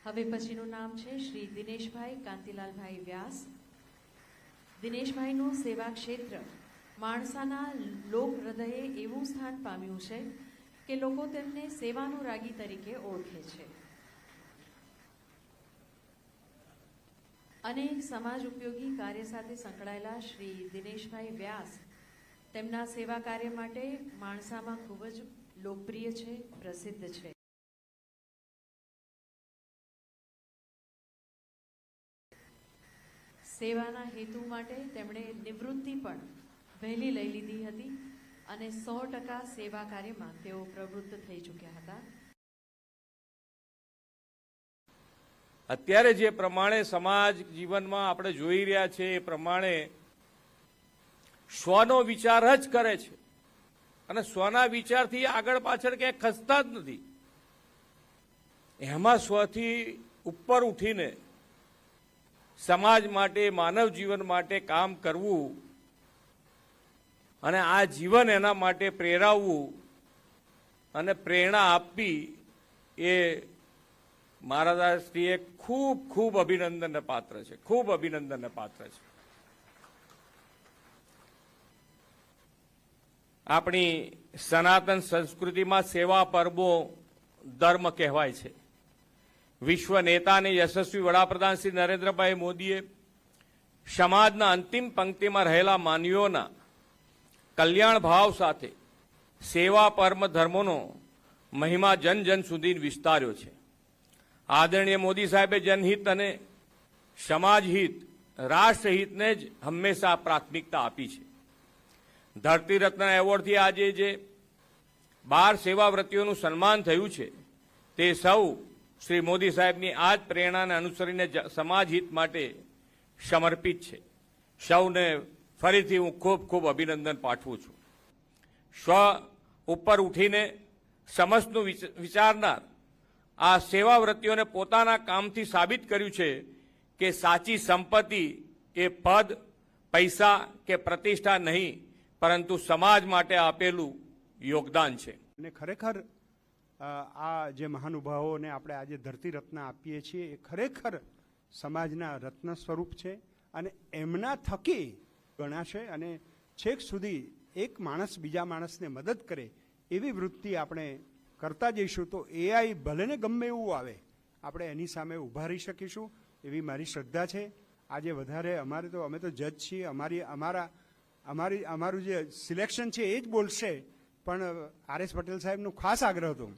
હવે પછીનું નામ છે શ્રી દિનેશભાઈ કાંતિલાલભાઈ વ્યાસ. દિનેશભાઈનું સેવા ક્ષેત્ર માણસાના લોક હૃદયે એવું સ્થાન પામ્યું છે કે લોકો તેમને સેવાનુરાગી તરીકે ઓળખે છે. અનેક સમાજ ઉપયોગી કાર્ય સાથે સંકળાયેલા શ્રી દિનેશભાઈ વ્યાસ તેમના સેવા કાર્ય માટે માણસામાં ખૂબ જ લોકપ્રિય છે, પ્રસિદ્ધ છે. સેવાના હેતુ માટે તેમણે નિવૃત્તિ પણ વહેલી લઈ લીધી હતી અને 100% સેવા કાર્યમાં તેઓ પ્રવૃત્ત થઈ ચૂક્યા હતા. અત્યારે જે પ્રમાણે સમાજ જીવનમાં આપણે જોઈ રહ્યા છે એ પ્રમાણે સ્વનો વિચાર જ કરે છે અને સ્વના વિચારથી આગળ પાછળ ક્યાંય ખસતા જ નથી. એમાં સ્વથી ઉપર ઉઠીને સમાજ માટે, માનવ જીવન માટે કામ કરવું અને આ જીવન એના માટે પ્રેરાવવું અને પ્રેરણા આપવી એ મહારાજશ્રીએ ખૂબ ખૂબ અભિનંદનને પાત્ર છે, ખૂબ અભિનંદનને પાત્ર છે. આપણી સનાતન સંસ્કૃતિમાં સેવા પરમો ધર્મ કહેવાય છે. વિશ્વ નેતા અને યશસ્વી વડાપ્રધાન શ્રી નરેન્દ્રભાઈ મોદીએ સમાજના અંતિમ પંક્તિમાં રહેલા માનવીઓના કલ્યાણ ભાવ સાથે સેવા પરમ ધર્મોનો મહિમા જન જન સુધી વિસ્તાર્યો છે. આદરણીય મોદી સાહેબે જનહિત અને સમાજહિત, રાષ્ટ્રહિતને જ હંમેશા પ્રાથમિકતા આપી છે. ધરતી રત્ન એવોર્ડથી આજે જે 12 સેવાવ્રતીઓનું સન્માન થયું છે તે સૌ શ્રી મોદી સાહેબની આ જ પ્રેરણાને અનુસરીને સમાજ હિત માટે સમર્પિત છે. સૌને ફરીથી હું ખૂબ ખૂબ અભિનંદન પાઠવું છું. સ્વ ઉપર ઉઠીને સમસ્તનું વિચારનાર આ સેવાવ્રતીઓને પોતાના કામથી સાબિત કર્યું છે કે સાચી સંપત્તિ એ પદ, પૈસા કે પ્રતિષ્ઠા નહીં, પરંતુ સમાજ માટે આપેલું યોગદાન છે. અને ખરેખર આ જે મહાનુભાવોને આપણે આજે ધરતી રત્ન આપીએ છીએ એ ખરેખર સમાજના રત્ન સ્વરૂપ છે અને એમના થકી ગણાશે અને છેક સુધી એક માણસ બીજા માણસને મદદ કરે એવી વૃત્તિ આપણે કરતા જઈશું તો એઆઈ ભલે ને ગમે એવું આવે આપણે એની સામે ઊભા રહી શકીશું એવી મારી શ્રદ્ધા છે. આજે વધારે અમે તો જજ છીએ, અમારું જે સિલેક્શન છે એ જ બોલશે, પણ આર.એસ. પટેલ સાહેબનો ખાસ આગ્રહ હતો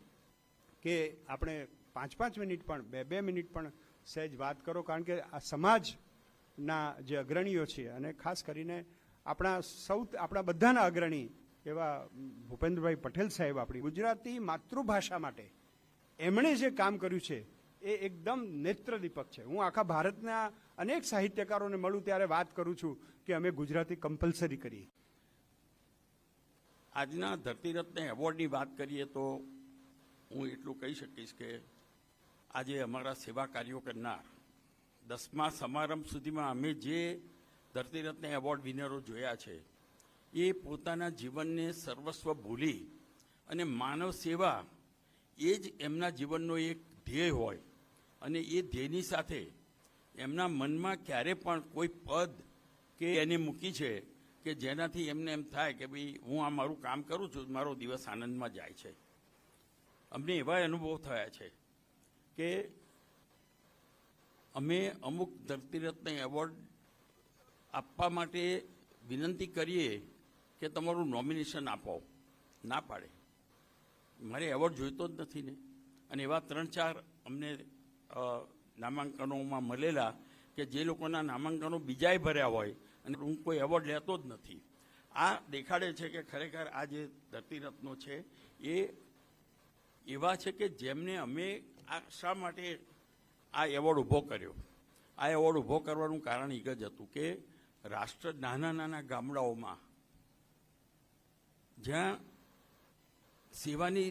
કે આપણે 5-5 મિનિટ પણ 2-2 મિનિટ પણ સહેજ વાત કરો, કારણ કે આ સમાજના જે અગ્રણીઓ છે અને ખાસ કરીને આપણા બધાના અગ્રણી એવા ભૂપેન્દ્રભાઈ પટેલ સાહેબ આપણી ગુજરાતી માતૃભાષા માટે એમણે જે કામ કર્યું છે એ એકદમ નેત્રદીપક છે. હું આખા ભારતના અનેક સાહિત્યકારોને મળું ત્યારે વાત કરું છું કે અમે ગુજરાતી કમ્પલસરી કરીએ. આજના ધરતી રત્ન એવોર્ડની વાત કરીએ તો હું એટલું કહી શકીશ કે આજે અમારા સેવા કાર્યો કરનાર 10મા સમારંભ સુધીમાં અમે જે ધરતી રત્ન એવોર્ડ વિનરો જોયા છે એ પોતાના જીવનને સર્વસ્વ ભૂલી અને માનવ સેવા એ જ એમના જીવનનો એક ધ્યેય હોય અને એ ધ્યેયની સાથે એમના મનમાં ક્યારે પણ કોઈ પદ કે એને મૂકી છે કે જેનાથી એમને એમ થાય કે ભાઈ હું આ મારું કામ કરું છું, મારો દિવસ આનંદમાં જાય છે. અમને એવા અનુભવ થયા છે કે અમે અમુક ધરતી રત્ન એવોર્ડ આપવા માટે વિનંતી કરીએ કે તમારું નોમિનેશન આપો, ના પાડે, મારે એવોર્ડ જોઈતો જ નથી ને. અને એવા 3-4 અમને નામાંકનોમાં મળેલા કે જે લોકોના નામાંકનો બીજાએ ભર્યા હોય અને હું કોઈ એવોર્ડ લેતો જ નથી. આ દેખાડે છે કે ખરેખર આ જે ધરતી રત્નો છે એ એવા છે કે જેમને અમે આ શા માટે આ એવોર્ડ ઊભો કર્યો. આ એવોર્ડ ઊભો કરવાનું કારણ એક જ હતું કે રાષ્ટ્ર નાના ગામડાઓમાં જ્યાં સેવાની